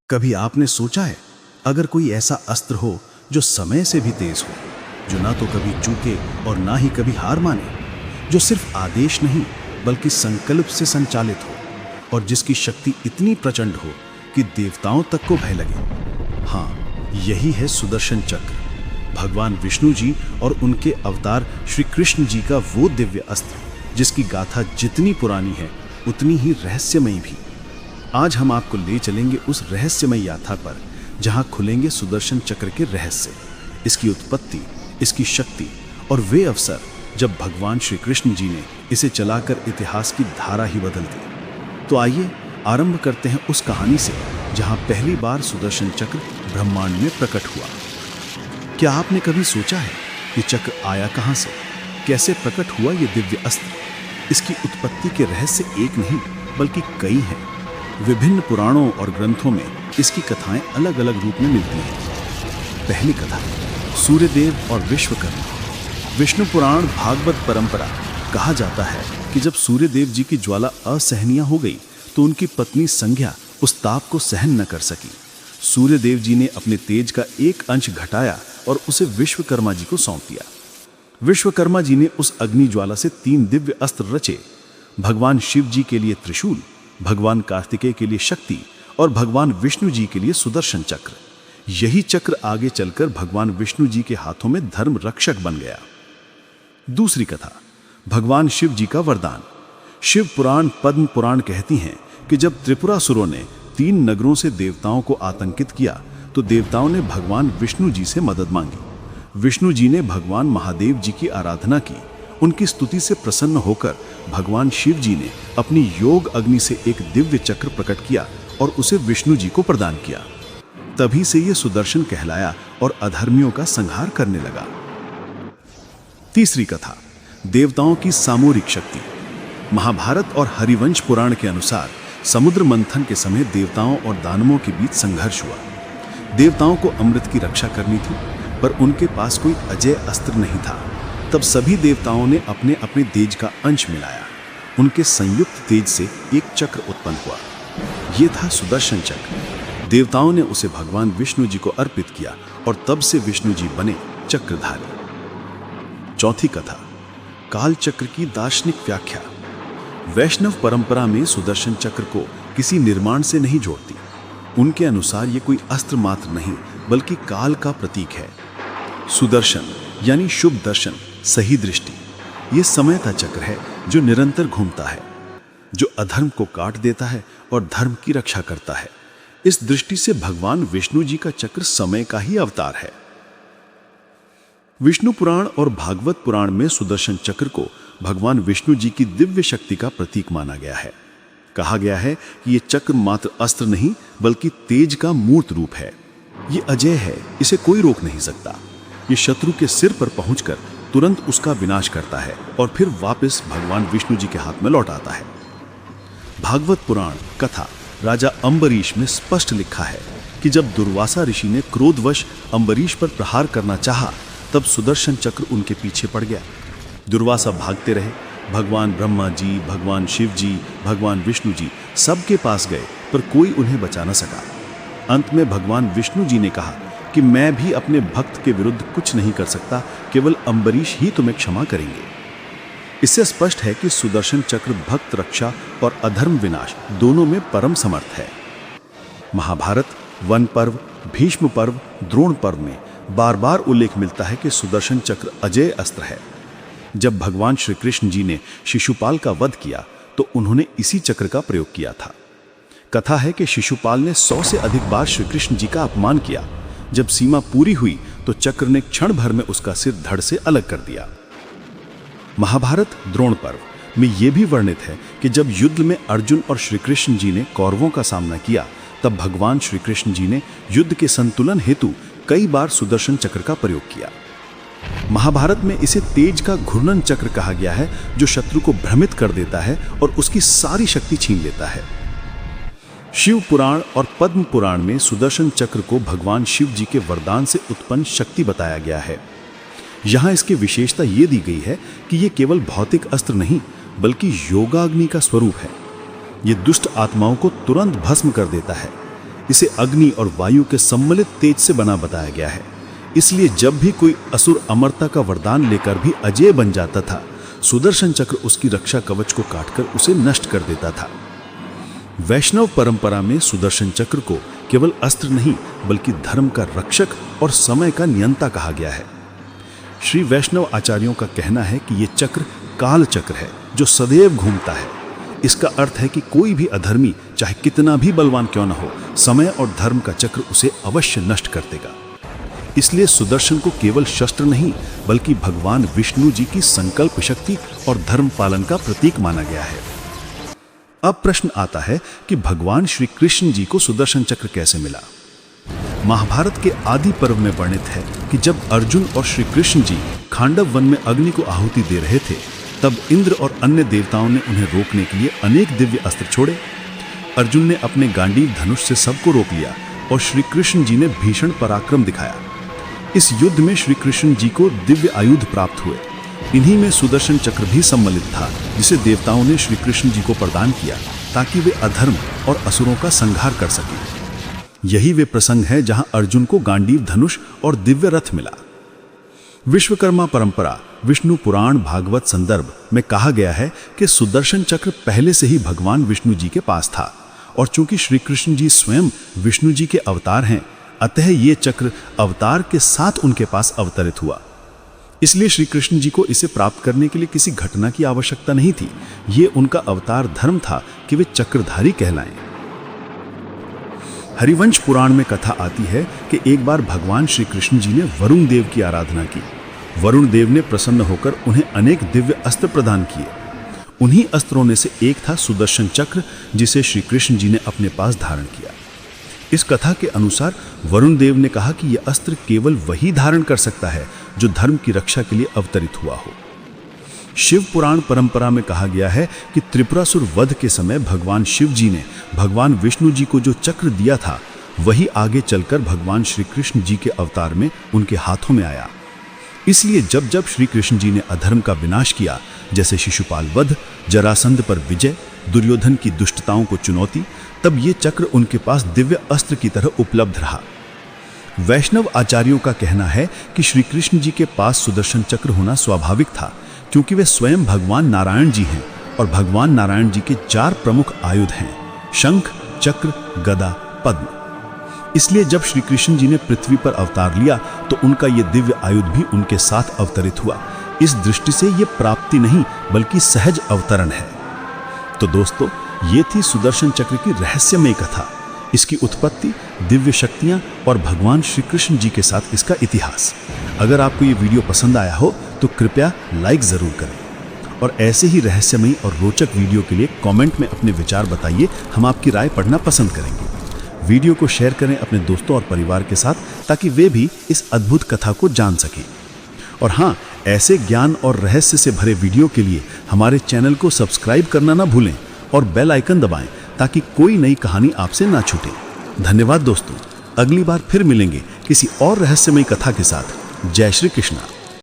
कभी आपने सोचा है, अगर कोई ऐसा अस्त्र हो जो समय से भी तेज हो, जो ना तो कभी चूके और ना ही कभी हार माने, जो सिर्फ आदेश नहीं बल्कि संकल्प से संचालित हो और जिसकी शक्ति इतनी प्रचंड हो कि देवताओं तक को भय लगे। हाँ, यही है सुदर्शन चक्र, भगवान विष्णु जी और उनके अवतार श्री कृष्ण जी का वो दिव्य अस्त्र जिसकी गाथा जितनी पुरानी है उतनी ही रहस्यमयी भी। आज हम आपको ले चलेंगे उस रहस्यमय यात्रा पर जहां खुलेंगे सुदर्शन चक्र के रहस्य, इसकी उत्पत्ति, इसकी शक्ति और वे अवसर जब भगवान श्री कृष्ण जी ने इसे चलाकर इतिहास की धारा ही बदल दी। तो आइए आरंभ करते हैं उस कहानी से जहां पहली बार सुदर्शन चक्र ब्रह्मांड में प्रकट हुआ। क्या आपने कभी सोचा है कि चक्र आया कहां से, कैसे प्रकट हुआ ये दिव्य अस्त्र? इसकी उत्पत्ति के रहस्य एक नहीं बल्कि कई हैं। विभिन्न पुराणों और ग्रंथों में इसकी कथाएं अलग अलग रूप में मिलती हैं। पहली कथा, सूर्यदेव और विश्वकर्मा। विष्णु पुराण भागवत परंपरा कहा जाता है कि जब सूर्यदेव जी की ज्वाला असहनीय हो गई तो उनकी पत्नी संज्ञा उस ताप को सहन न कर सकी। सूर्यदेव जी ने अपने तेज का एक अंश घटाया और उसे विश्वकर्मा जी को सौंप दिया। विश्वकर्मा जी ने उस अग्नि ज्वाला से 3 दिव्य अस्त्र रचे, भगवान शिव जी के लिए त्रिशूल, भगवान कार्तिकेय के लिए शक्ति और भगवान विष्णु जी के लिए सुदर्शन चक्र। यही चक्र आगे चलकर भगवान विष्णु जी के हाथों में धर्म रक्षक बन गया। दूसरी कथा, भगवान शिव जी का वरदान। शिव पुराण पद्म पुराण कहती हैं कि जब त्रिपुरासुरों ने 3 नगरों से देवताओं को आतंकित किया तो देवताओं ने भगवान विष्णु जी से मदद मांगी। विष्णु जी ने भगवान महादेव जी की आराधना की। उनकी स्तुति से प्रसन्न होकर भगवान शिव जी ने अपनी योग अग्नि से एक दिव्य चक्र प्रकट किया और उसे विष्णु जी को प्रदान किया। तभी से यह सुदर्शन कहलाया और अधर्मियों का संहार करने लगा। तीसरी कथा, देवताओं की सामूहिक शक्ति। महाभारत और हरिवंश पुराण के अनुसार समुद्र मंथन के समय देवताओं और दानवों के बीच संघर्ष हुआ। देवताओं को अमृत की रक्षा करनी थी, पर उनके पास कोई अजय अस्त्र नहीं था। तब सभी देवताओं ने अपने अपने तेज का अंश मिलाया। उनके संयुक्त तेज से एक चक्र उत्पन्न हुआ। यह था सुदर्शन चक्र। देवताओं ने उसे भगवान विष्णु जी को अर्पित किया और तब से विष्णु जी बने चक्रधारी। चौथी कथा, काल चक्र की दार्शनिक व्याख्या। वैष्णव परंपरा में सुदर्शन चक्र को किसी निर्माण से नहीं जोड़ती। उनके अनुसार यह कोई अस्त्र मात्र नहीं बल्कि काल का प्रतीक है। सुदर्शन यानी शुभ दर्शन, सही दृष्टि। यह समय का चक्र है जो निरंतर घूमता है, जो अधर्म को काट देता है और धर्म की रक्षा करता है। इस दृष्टि से भगवान विष्णु जी का चक्र समय का ही अवतार है। विष्णु पुराण और भागवत पुराण में सुदर्शन चक्र को भगवान विष्णु जी की दिव्य शक्ति का प्रतीक माना गया है। कहा गया है कि यह चक्र मात्र अस्त्र नहीं बल्कि तेज का मूर्त रूप है। यह अजय है, इसे कोई रोक नहीं सकता। ये शत्रु के सिर पर पहुंचकर तुरंत उसका विनाश करता है और फिर वापस भगवान विष्णु जी के हाथ में लौट आता है। भागवत पुराण कथा राजा अम्बरीश में स्पष्ट लिखा है कि जब दुर्वासा ऋषि ने क्रोधवश अम्बरीश पर प्रहार करना चाहा तब सुदर्शन चक्र उनके पीछे पड़ गया। दुर्वासा भागते रहे। भगवान ब्रह्मा जी, भगवान शिव जी, भगवान विष्णु जी सबके पास गए पर कोई उन्हें बचा न सका। अंत में भगवान विष्णु जी ने कहा कि मैं भी अपने भक्त के विरुद्ध कुछ नहीं कर सकता, केवल अम्बरीश ही तुम्हें क्षमा करेंगे। इससे स्पष्ट है कि सुदर्शन चक्र भक्त रक्षा और अधर्म विनाश दोनों में परम समर्थ है। महाभारत, वन पर्व, भीष्म पर्व, द्रोण पर्व में बार बार उल्लेख मिलता है कि सुदर्शन चक्र अजय अस्त्र है। जब भगवान श्री कृष्ण जी ने शिशुपाल का वध किया तो उन्होंने इसी चक्र का प्रयोग किया था। कथा है कि शिशुपाल ने 100 से अधिक बार श्री कृष्ण जी का अपमान किया। जब सीमा पूरी हुई तो चक्र ने क्षण भर में उसका सिर धड़ से अलग कर दिया। महाभारत द्रोण पर्व में यह भी वर्णित है कि जब युद्ध में अर्जुन और श्री कृष्ण जी ने कौरवों का सामना किया तब भगवान श्री कृष्ण जी ने युद्ध के संतुलन हेतु कई बार सुदर्शन चक्र का प्रयोग किया। महाभारत में इसे तेज का घूर्णन चक्र कहा गया है, जो शत्रु को भ्रमित कर देता है और उसकी सारी शक्ति छीन लेता है। शिव पुराण और पद्म पुराण में सुदर्शन चक्र को भगवान शिव जी के वरदान से उत्पन्न शक्ति बताया गया है। यहां इसकी विशेषता यह दी गई है कि यह केवल भौतिक अस्त्र नहीं बल्कि योगाग्नि का स्वरूप है। यह दुष्ट आत्माओं को तुरंत भस्म कर देता है। इसे अग्नि और वायु के सम्मिलित तेज से बना बताया गया है। इसलिए जब भी कोई असुर अमरता का वरदान लेकर भी अजेय बन जाता था, सुदर्शन चक्र उसकी रक्षा कवच को काटकर उसे नष्ट कर देता था। वैष्णव परंपरा में सुदर्शन चक्र को केवल अस्त्र नहीं बल्कि धर्म का रक्षक और समय का नियंता कहा गया है। श्री वैष्णव आचार्यों का कहना है कि यह चक्र काल चक्र है जो सदैव घूमता है। इसका अर्थ है कि कोई भी अधर्मी चाहे कितना भी बलवान क्यों न हो, समय और धर्म का चक्र उसे अवश्य नष्ट कर देगा। इसलिए सुदर्शन को केवल शस्त्र नहीं बल्कि भगवान विष्णु जी की संकल्प शक्ति और धर्म पालन का प्रतीक माना गया है। अब प्रश्न आता है कि भगवान श्री कृष्ण जी को सुदर्शन चक्र कैसे मिला। महाभारत के आदि पर्व में वर्णित है कि जब अर्जुन और श्री कृष्ण जी खांडव वन में अग्नि को आहुति दे रहे थे, तब इंद्र और अन्य देवताओं ने उन्हें रोकने के लिए अनेक दिव्य अस्त्र छोड़े। अर्जुन ने अपने गांडीव धनुष से सबको रोक लिया और श्री कृष्ण जी ने भीषण पराक्रम दिखाया। इस युद्ध में श्री कृष्ण जी को दिव्य आयुध प्राप्त हुए। इन्हीं में सुदर्शन चक्र भी सम्मिलित था, जिसे देवताओं ने श्री कृष्ण जी को प्रदान किया ताकि वे अधर्म और असुरों का संहार कर सकें। यही वे प्रसंग है जहां अर्जुन को गांडीव धनुष और दिव्य रथ मिला। विश्वकर्मा परंपरा विष्णु पुराण भागवत संदर्भ में कहा गया है कि सुदर्शन चक्र पहले से ही भगवान विष्णु जी के पास था, और चूंकि श्री कृष्ण जी स्वयं विष्णु जी के अवतार हैं, अतः ये चक्र अवतार के साथ उनके पास अवतरित हुआ। इसलिए श्री कृष्ण जी को इसे प्राप्त करने के लिए किसी घटना की आवश्यकता नहीं थी। ये उनका अवतार धर्म था कि वे चक्रधारी कहलाएं। हरिवंश पुराण में कथा आती है कि एक बार भगवान श्री कृष्ण जी ने वरुण देव की आराधना की। वरुण देव ने प्रसन्न होकर उन्हें अनेक दिव्य अस्त्र प्रदान किए। उन्हीं अस्त्रों में से एक था सुदर्शन चक्र, जिसे श्री कृष्ण जी ने अपने पास धारण किया। इस कथा के अनुसार वरुण देव ने कहा कि यह अस्त्र केवल वही धारण कर सकता है जो धर्म की रक्षा के लिए अवतरित हुआ हो। शिव पुराण परंपरा में कहा गया है कि त्रिपुरासुर वध के समय भगवान शिव जी ने भगवान विष्णु जी को जो चक्र दिया था, वही आगे चलकर भगवान श्री कृष्ण जी के अवतार में उनके हाथों में आया। इसलिए जब जब श्री कृष्ण जी ने अधर्म का विनाश किया, जैसे शिशुपाल वध, जरासंध पर विजय, दुर्योधन की दुष्टताओं को चुनौती, तब ये चक्र उनके पास दिव्य अस्त्र की तरह उपलब्ध रहा। वैष्णव आचार्यों का कहना है कि श्री कृष्ण जी के पास सुदर्शन चक्र होना स्वाभाविक था, क्योंकि वे स्वयं भगवान नारायण जी हैं और भगवान नारायण जी के 4 प्रमुख आयुध हैं: शंख, चक्र, गदा, पद्म। इसलिए जब श्री कृष्ण जी ने पृथ्वी पर अवतार लिया तो उनका ये दिव्य आयुध भी उनके साथ अवतरित हुआ। इस दृष्टि से ये प्राप्ति नहीं बल्कि सहज अवतरण है। तो दोस्तों, ये थी सुदर्शन चक्र की रहस्यमय कथा, इसकी उत्पत्ति, दिव्य शक्तियां और भगवान श्री कृष्ण जी के साथ इसका इतिहास। अगर आपको ये वीडियो पसंद आया हो तो कृपया लाइक जरूर करें, और ऐसे ही रहस्यमयी और रोचक वीडियो के लिए कमेंट में अपने विचार बताइए। हम आपकी राय पढ़ना पसंद करेंगे। वीडियो को शेयर करें अपने दोस्तों और परिवार के साथ, ताकि वे भी इस अद्भुत कथा को जान सकें। और हाँ, ऐसे ज्ञान और रहस्य से भरे वीडियो के लिए हमारे चैनल को सब्सक्राइब करना ना भूलें और बेल आइकन दबाएं, ताकि कोई नई कहानी आपसे ना छूटे। धन्यवाद दोस्तों, अगली बार फिर मिलेंगे किसी और रहस्यमयी कथा के साथ। जय श्री कृष्णा।